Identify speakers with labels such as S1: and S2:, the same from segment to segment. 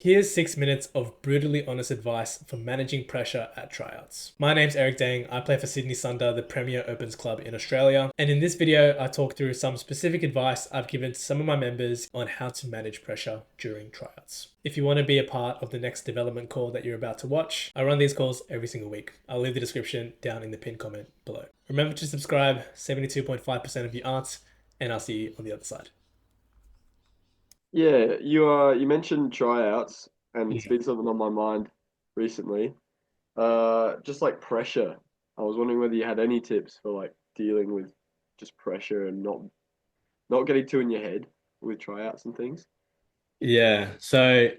S1: Here's 6 minutes of brutally honest advice for managing pressure at tryouts. My name's Eric Deng. I play for Sydney Sunder, the premier opens club in Australia. And in this video, I talk through some specific advice I've given to some of my members on how to manage pressure during tryouts. If you want to be a part of the next development call that you're about to watch, I run these calls every single week. I'll leave the description down in the pinned comment below. Remember to subscribe, 72.5% of you aren't, and I'll see you on the other side.
S2: Yeah, you mentioned tryouts, and it's
S1: Yeah.
S2: been something on my mind recently. Just like pressure. I was wondering whether you had any tips for like dealing with just pressure and not getting too in your head with tryouts and things.
S3: Yeah, so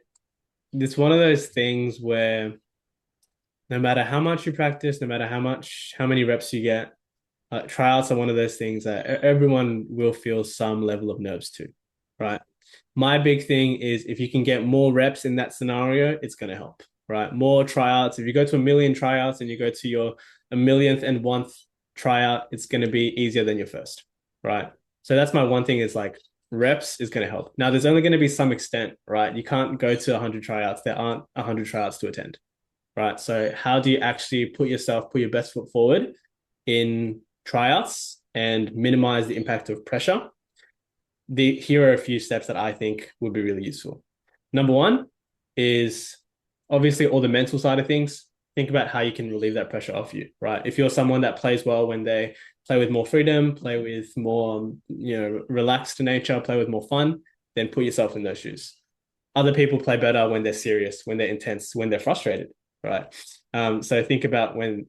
S3: it's one of those things where no matter how much you practice, no matter how many reps you get, tryouts are one of those things that everyone will feel some level of nerves to, right? My big thing is if you can get more reps in that scenario, it's going to help, right? More tryouts. If you go to a million tryouts and you go to your a millionth and one tryout, it's going to be easier than your first, right? So that's my one thing is like reps is going to help. Now, there's only going to be some extent, right? You can't go to 100 tryouts. There aren't 100 tryouts to attend, right? So how do you actually put your best foot forward in tryouts and minimize the impact of pressure? Here are a few steps that I think would be really useful. Number one is obviously all the mental side of things. Think about how you can relieve that pressure off you, right? If you're someone that plays well when they play with more freedom, play with more, relaxed nature, play with more fun, then put yourself in those shoes. Other people play better when they're serious, when they're intense, when they're frustrated, right? So think about when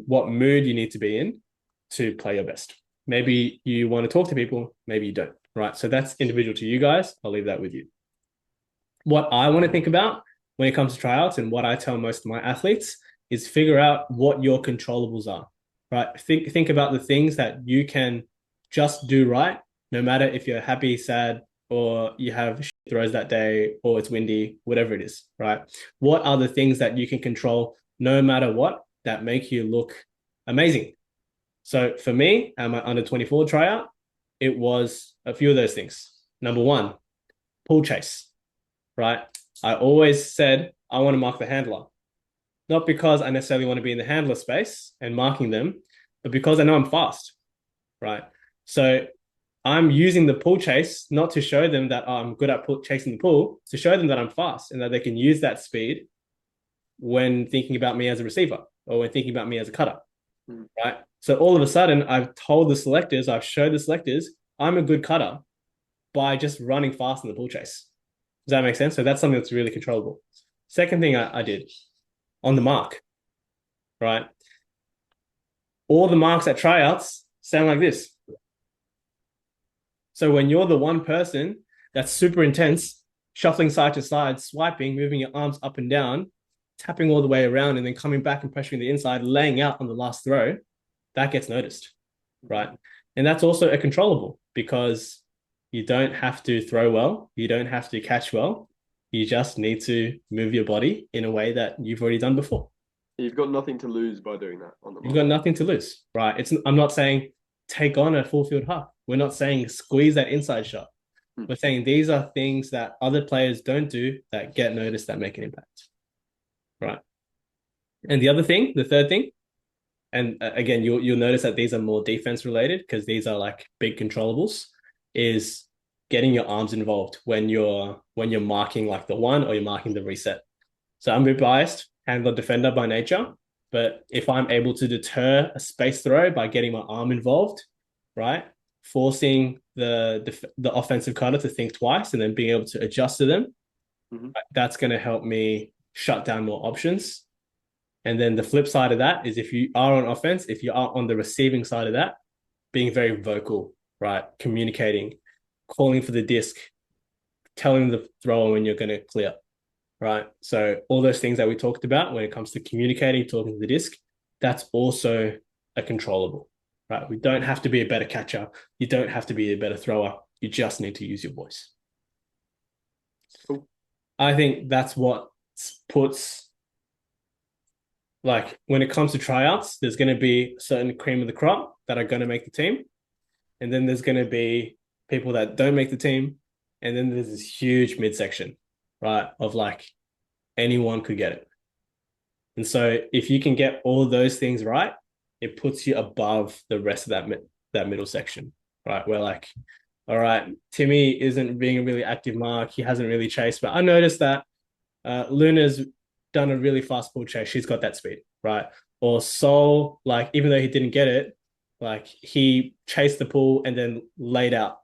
S3: what mood you need to be in to play your best. Maybe you want to talk to people, maybe you don't, right? So that's individual to you guys. I'll leave that with you. What I want to think about when it comes to tryouts and what I tell most of my athletes is figure out what your controllables are, right? Think about the things that you can just do right, no matter if you're happy, sad, or you have throws that day, or it's windy, whatever it is, right? What are the things that you can control no matter what that make you look amazing? So for me, at my under 24 tryout, it was a few of those things. Number one, pull chase, right? I always said I want to mark the handler, not because I necessarily want to be in the handler space and marking them, but because I know I'm fast, right? So I'm using the pull chase not to show them that I'm good at chasing the pull, to show them that I'm fast and that they can use that speed when thinking about me as a receiver or when thinking about me as a cutter,
S2: Mm.
S3: right? So all of a sudden, I've showed the selectors, I'm a good cutter by just running fast in the pull chase. Does that make sense? So that's something that's really controllable. Second thing I did on the mark, right? All the marks at tryouts sound like this. So when you're the one person that's super intense, shuffling side to side, swiping, moving your arms up and down, tapping all the way around, and then coming back and pressuring the inside, laying out on the last throw, that gets noticed, right? And that's also a controllable because you don't have to throw well, you don't have to catch well. You just need to move your body in a way that you've already done before.
S2: You've got nothing to lose by doing that on the
S3: You've
S2: mark.
S3: got nothing to lose, right? I'm not saying take on a full field huck. We're not saying squeeze that inside shot.
S2: Hmm.
S3: We're saying these are things that other players don't do that get noticed that make an impact, right? And the third thing, and again, you'll notice that these are more defense related because these are like big controllables, is getting your arms involved when you're marking like the one or you're marking the reset. So I'm a bit biased, handler defender by nature, but if I'm able to deter a space throw by getting my arm involved, right, forcing the offensive cutter to think twice and then being able to adjust to them,
S2: Mm-hmm.
S3: that's going to help me shut down more options. And then the flip side of that is if you are on offense, if you are on the receiving side of that, being very vocal, right? Communicating, calling for the disc, telling the thrower when you're going to clear, right? So all those things that we talked about when it comes to communicating, talking to the disc, that's also a controllable, right? We don't have to be a better catcher. You don't have to be a better thrower. You just need to use your voice.
S2: Cool.
S3: I think that's what puts like when it comes to tryouts, there's going to be certain cream of the crop that are going to make the team. And then there's going to be people that don't make the team. And then there's this huge midsection, right? Of like anyone could get it. And so if you can get all those things right, it puts you above the rest of that middle section, right? Where like, all right, Timmy isn't being a really active mark. He hasn't really chased, but I noticed that Luna's done a really fast ball chase. She's got that speed, right? Or Sol, like, even though he didn't get it, like he chased the pool and then laid out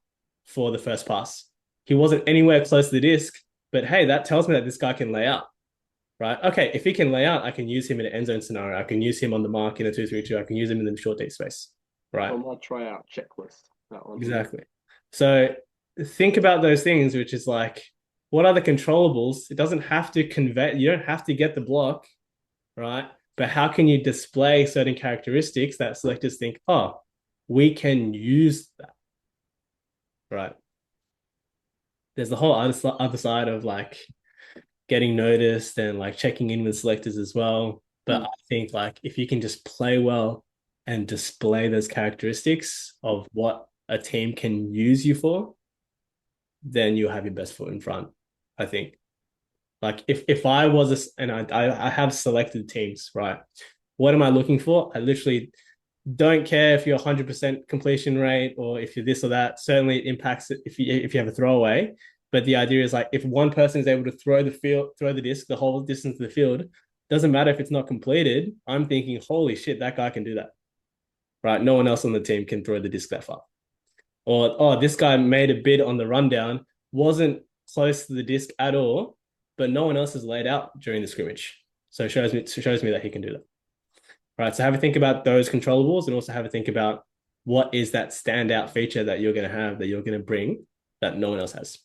S3: for the first pass. He wasn't anywhere close to the disc, but hey, that tells me that this guy can lay out, right? Okay, if he can lay out, I can use him in an end zone scenario. I can use him on the mark in a 2-3-2. I can use him in the short deep space, right?
S2: On my tryout checklist, that one.
S3: Exactly. So think about those things, which is like, what are the controllables? It doesn't have to convey, you don't have to get the block, right? But how can you display certain characteristics that selectors think, oh, we can use that, right? There's the whole other side of like getting noticed and like checking in with selectors as well. But I think like if you can just play well and display those characteristics of what a team can use you for, then you'll have your best foot in front, I think. Like if I was and I have selected teams, right? What am I looking for? I literally don't care if you're 100% completion rate or if you're this or that. Certainly it impacts it if you have a throwaway. But the idea is like if one person is able to throw the disc the whole distance to the field, doesn't matter if it's not completed. I'm thinking, holy shit, that guy can do that. Right? No one else on the team can throw the disc that far. Or oh, this guy made a bid on the rundown, wasn't close to the disc at all, but no one else has laid out during the scrimmage. So it shows me that he can do that. Right. So have a think about those controllables and also have a think about what is that standout feature that you're going to have, that you're going to bring that no one else has.